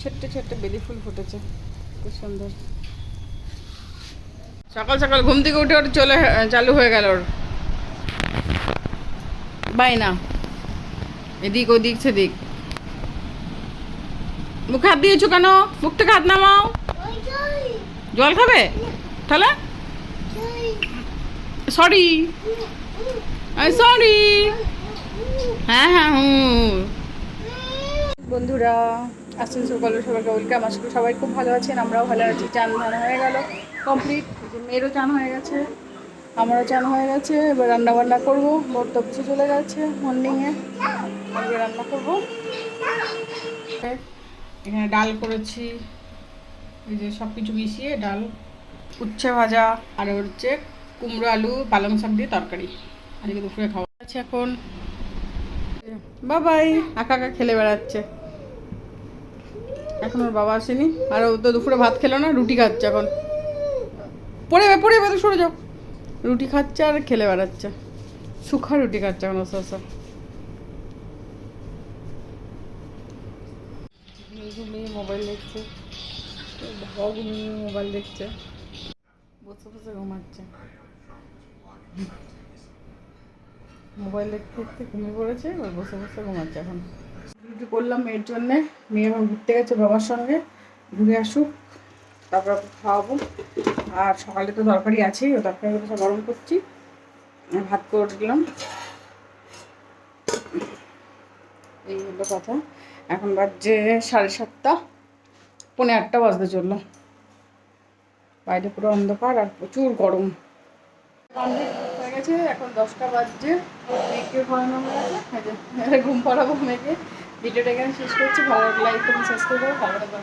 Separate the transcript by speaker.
Speaker 1: ছোট্ট ছোট্ট বেলি ফুল ফুটেছে, খুব সুন্দর। সকাল সকাল ঘুম থেকে উঠে ওর চালু হয়ে গেল ওর বাইনা, এদিক ওদিক সেদিক। মুখে হাত দিয়েছো কেন? মুখ থেকে হাত নামাও। জল খাবে তাহলে? Sorry, sorry. হ্যাঁ হ্যাঁ হুম। বন্ধুরা আসছেন সকালে, সবাইকে ওয়েলকাম। আজকে সবাই খুব ভালো আছেন, আমরাও ভালো আছি। চান ধান হয়ে গেল কমপ্লিট, মেয়েরও চান হয়ে গেছে, আমারও চান হয়ে গেছে। এবার রান্না বান্না করবো। বর তো অফিসে চলে গেছে মর্নিংয়ে, আজকে রান্না করবো। এখানে ডাল করেছি, এই যে সব কিছু মিশিয়ে ডাল, উচ্ছে ভাজা, আর হচ্ছে কুমড়ো আলু পালং শাক দিয়ে তরকারি। আজকে দুপুরে খাওয়া আছে। এখন বাবাই একা একা খেলে বেড়াচ্ছে, এখন ওর বাবা আসেনি। আর ও তো দুপুরে ভাত খেলো না, রুটি খাচ্ছে এখন। পড়ে তো সরে যাও। রুটি খাচ্ছে আর খেলে বেড়াচ্ছে, শুখা রুটি খাচ্ছে এখন ওসা। ঘুমিয়ে মোবাইল দেখছে, বাবাও ঘুমিয়ে মোবাইল দেখছে, বসে বসে ঘুমাচ্ছে। মোবাইল দেখতে দেখতে ঘুমিয়ে পড়েছে, এবার বসে বসে ঘুমাচ্ছে এখন। রুটি করলাম মেয়ের জন্যে, মেয়ে এখন ঘুরতে গেছে বাবার সঙ্গে, ঘুরে আসুক তারপর খাওয়াবো। আর সকালে তো তরকারি আছেই, ও তরকারি সব গরম করছি, ভাত করে দিলাম। এই হলো কথা। এখন বাজছে 7:30, 7:45 বাজতে চললো। বাইরে পুরো অন্ধকার আর প্রচুর গরম। কমপ্লিট হয়ে গেছে, এখন 10টা বাজছে। মেয়েকে পড়ানো হয়ে গেছে, ঘুম পাড়াবো মেয়েকে। ভিডিওটা এখানে শেষ করছি। ভালো লাগলে লাইক করুন, সাবস্ক্রাইব করুন, ভালো লাগবে।